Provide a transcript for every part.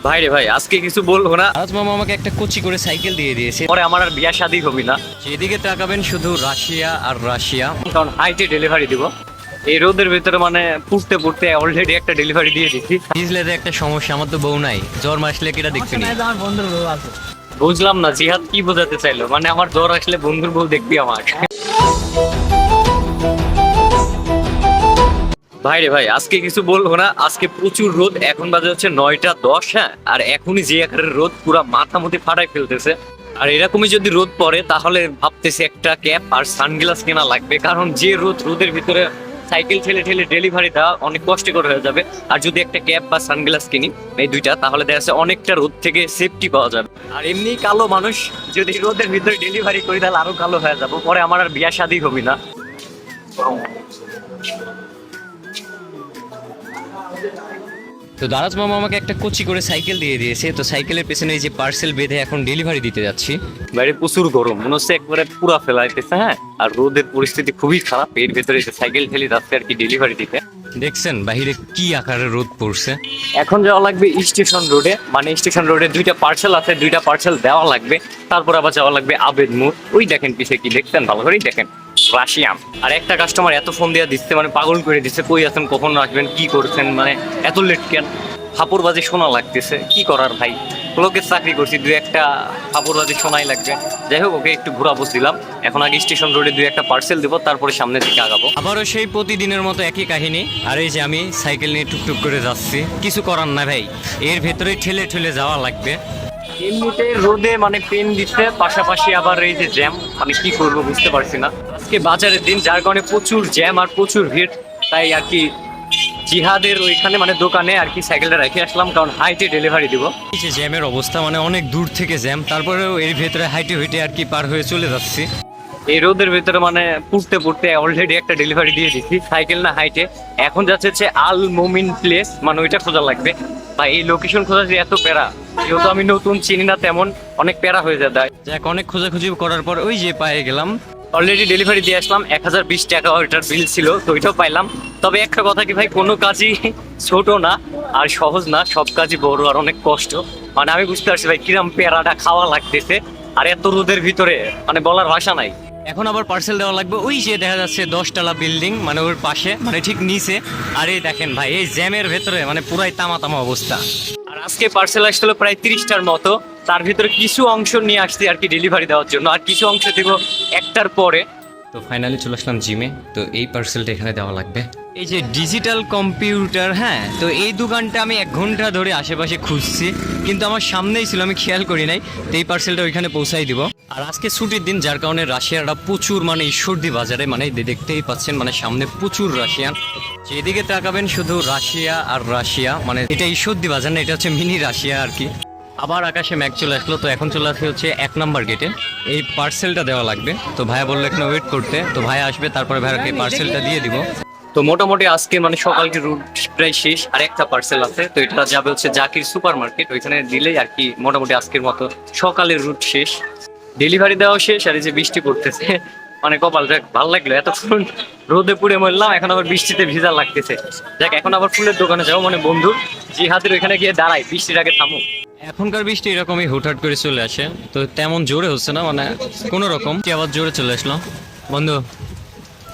ভাইরে ভাই আজকে কিছু বলবো না। আজ মামা আমাকে একটা কোচি করে সাইকেল দিয়ে দিয়েছে। পরে আমার আর বিয়া শাদী হবি না, যেদিকে তাকাবেন শুধু রাশিয়া আর রাশিয়া। কারণ হাইটে ডেলিভারি দিব। এই রোদের ভিতরে মানে পুড়তে পুড়তে অলরেডি একটা ডেলিভারি দিয়ে দিচ্ছি। বুঝলে একটা সমস্যা, আমার তো বউ নাই, জ্বর মাসলে কিটা দেখতে নেই। বুঝলাম না জিহাদ কি বোঝাতে চাইলো, মানে আমার জ্বর আসলে বন্ধুর বউ দেখবি আমার। ভাইরে ভাই আজকে কিছু বলবো না, আজকে প্রচুর রোদ। এখন বাজে হচ্ছে 9টা 10। হ্যাঁ, আর এখনই যে আকারের রোদ পুরা মাথামুতি ফাটাই ফেলতেছে। আর এরকমই যদি রোদ পড়ে তাহলে ভাবতেছি একটা ক্যাপ আর সানগ্লাস কেনা লাগবে, কারণ যে রোদের ভিতরে সাইকেল ঠেলে ঠেলে ডেলিভারি দেওয়া অনেক কষ্টকর হয়ে যাবে। আর যদি একটা ক্যাপ বা সানগ্লাস কিনি এই দুইটা, তাহলে দেখা যাচ্ছে অনেকটা রোদ থেকে সেফটি পাওয়া যাবে। আর এমনি কালো মানুষ যদি রোদের ভিতরে ডেলিভারি করি তাহলে আরো কালো হয়ে যাবো, পরে আমার আর বিয়া শাদী হবি না। তো দারাজ মামা আমাকে একটা কোচি করে সাইকেল দিয়ে দিয়েছে। তো সাইকেলের পেছনে এই যে পার্সেল বেঁধে এখন ডেলিভারি দিতে যাচ্ছি। বাইরে প্রচুর গরম, মনে হচ্ছে একবারে পুরা ফেলাইতেছে। হ্যাঁ, আর রোদের পরিস্থিতি খুবই খারাপ। এর ভেতরে সাইকেল ঠেলে যাচ্ছে আর কি ডেলিভারি দিতে। দেখছেন বাহিরে কি আকারের রোদ পড়ছে। এখন যাওয়া লাগবে স্টেশন রোডে, মানে স্টেশন রোডে দুইটা পার্সেল আছে, দুইটা পার্সেল দেওয়া লাগবে। তারপর আবার যাওয়া লাগবে আবেদ মোড়। ওই দেখেন পিছে কি দেখছেন, ভালো করেই দেখেন, রাশিয়ান। আর একটা কাস্টমার এত ফোন দিয়ে দিচ্ছে, মানে পাগল করে দিচ্ছে, কই আছেন, কখন আসবেন, কি করছেন, মানে এত লেট কেন। ফাপড়বাজি শোনা লাগতেছে, কি করার ভাই, লোকের চাকরি করছি, দুই একটা ফাপড়বাজি শোনাই লাগবে। যাই হোক, ওকে একটু ঘোরা বসছিলাম। এখন আগে স্টেশন রোডে দুই একটা পার্সেল দেবো, তারপরে সামনের দিকে আগাবো। আবারও সেই প্রতিদিনের মতো একই কাহিনী। আর এই যে আমি সাইকেল নিয়ে টুকটুক করে যাচ্ছি, কিছু করার না ভাই, এর ভেতরে ঠেলে ঠেলে যাওয়া লাগবে। এমনিতে রোদে মানে পেন দিচ্ছে, পাশাপাশি আবার এই যে জ্যাম, মানে কি করবো বুঝতে পারছি না। আজকে বাজারের দিন, যার কারণে প্রচুর জ্যাম আর প্রচুর ভিড়। তাই আর কি জিহাদের ওইখানে মানে দোকানে আর কি সাইকেলটা রেখে আসলাম, কারণ হাইটে ডেলিভারি দিব। এই যে জ্যামের অবস্থা, মানে অনেক দূর থেকে জ্যাম, তারপরেও এর ভেতরে হাইটে হাইটে আর কি পার হয়ে চলে যাচ্ছি। এই রোদের ভিতরে মানে পুড়তে পুড়তে অলরেডি একটা ডেলিভারি দিয়ে দিচ্ছি, সাইকেল না হাইটে। এখন যাচ্ছে হচ্ছে আল মোমিন প্লেস, মানে ওইটা খোঁজা লাগবে। বা এই লোকেশন খোঁজা যে এত প্যারা, যেহেতু আমি নতুন চিনি না তেমন, অনেক প্যারা হয়ে যায়। যাক, অনেক খোঁজাখুঁজি করার পর ওই যে পেয়ে গেলাম। অলরেডি ডেলিভারি দিয়ে আসলাম, 1020 টাকা ওইটার বিল ছিল, তো ওইটাও পাইলাম। তবে একটা কথা কি ভাই, কোনো কাজই ছোট না আর সহজ না, সব কাজই বড় আর অনেক কষ্ট। মানে আমি বুঝতে পারছি ভাই কিরম পেয়ারাটা খাওয়া লাগতেছে, আর এত রোদের ভিতরে মানে বলার ভাষা নাই। এখন আবার পার্সেল দেওয়া লাগবে, ওই যে দেখা যাচ্ছে 10 তলা বিল্ডিং, মানে ওর পাশে, মানে ঠিক নিচে। আর এই দেখেন ভাই, এই জ্যামের ভেতরে মানে পুরাই তামা তামা অবস্থা। আর আজকে পার্সেল আসছিল প্রায় 30টার মতো, তার ভিতরে কিছু অংশ নিয়ে আসছি আর কি ডেলিভারি দেওয়ার জন্য, আর কিছু অংশ দেবো একটার পরে। তো ফাইনালি চলে আসলাম জিমে। তো এই পার্সেলটা এখানে দেওয়া লাগবে। এই যে ডিজিটাল কম্পিউটার, হ্যাঁ, তো এই দোকানটা আমি 1 ঘন্টা ধরে আশেপাশে খুঁজছি, কিন্তু আমার সামনেই ছিল, আমি খেয়াল করি নাই। তো এই পার্সেলটা ওইখানে পৌঁছাই দিব। আর আজকে ছুটির দিন, যার কারণে রাশিয়ানরা প্রচুর, মানে ঈশ্বরদী বাজারে, মানে দেখতেই পাচ্ছেন, মানে সামনে প্রচুর রাশিয়ান। যেদিকে তাকাবেন শুধু রাশিয়া আর রাশিয়া, মানে এটা ঈশ্বরদী বাজার না, এটা হচ্ছে মিনি রাশিয়া আর কি। আবার আকাশে ম্যাঘ চলে আসলো। তো এখন চলে আসছে হচ্ছে 1 নম্বর গেটে, এই পার্সেলটা দেওয়া লাগবে। তো ভাইয়া বললো এখানে ওয়েট করতে, তো ভাইয়া আসবে, তারপরে ভাইয়াকে পার্সেলটা দিয়ে দিব। তো মোটামুটি আজকে মানে সকালকে রুট প্রায় শেষ, আর একটা পার্সেল আছে। তো এটা যাবে হচ্ছে জাকির সুপার মার্কেট, ওইখানে দিলেই আর কি মোটামুটি আজকের মতো সকালের রুট শেষ, ডেলিভারি দেওয়া শেষ। আর এই যে বৃষ্টি পড়তেছে, মানে কপাল, যাক ভালো লাগলো, এতক্ষণ রোদে পুড়ে মরলাম, এখন আবার বৃষ্টিতে ভিজা লাগতেছে। যাক, এখন আবার ফুলের দোকানে যাবো, মানে বন্ধুর জিহাদের ওইখানে গিয়ে দাঁড়াই, বৃষ্টির আগে থামুক। এখনকার বৃষ্টি এরকমই হুটহাট করে চলে আসে, তো তেমন জোরে হচ্ছে না, মানে কোনো রকম আবার জোরে চলে আসলো। বন্ধু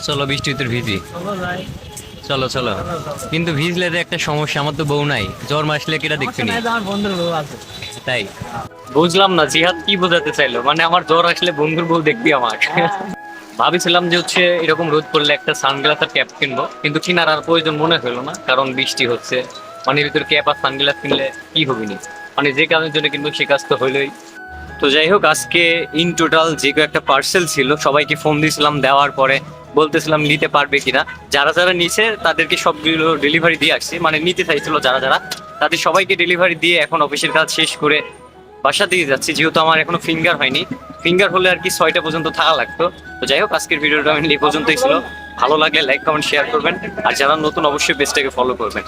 চলো বৃষ্টিতে ভিজি, চলো চলো। কিন্তু ভিজলে তো একটা সমস্যা, আমার তো বউ নাই, জ্বর মাসলে কিটা দেখতে নেই। তাই বুঝলাম না জিহাদ কি বোঝাতে চাইলো, মানে আমার জ্বর আসলে বন্ধুর বউ দেখবি আমার। ভাবিছিলাম যে হচ্ছে এরকম রোদ পড়লে একটা সানগ্লাস আর ক্যাপ কিনবো, কিন্তু কেনার আর প্রয়োজন মনে হলো না, কারণ বৃষ্টি হচ্ছে। মানে ভিতরে ক্যাপ আর সানগ্লাস কিনলে কি হবে নি, মানে যে কাজের জন্য কিনবো সে কাজ তো হইলোই। তো যাই হোক, আজকে ইন টোটাল যে একটা পার্সেল ছিল, সবাইকে ফোন দিয়েছিলাম, দেওয়ার পরে বলতেছিলাম নিতে পারবে কিনা। যারা যারা নিছে তাদেরকে সবগুলো ডেলিভারি দিয়ে আসছি, মানে নিতে চাইছিল যারা যারা, তাদের সবাইকে ডেলিভারি দিয়ে এখন অফিসের কাজ শেষ করে বাসা দিয়ে যাচ্ছি। যেহেতু আমার এখনো ফিঙ্গার হয়নি, ফিঙ্গার হলে আর কি 6টা পর্যন্ত থাকা লাগতো। তো যাই হোক, আজকের ভিডিওটা এই পর্যন্তই ছিল। ভালো লাগলে লাইক কমেন্ট শেয়ার করবেন, আর যারা নতুন অবশ্যই পেজটাকে ফলো করবেন।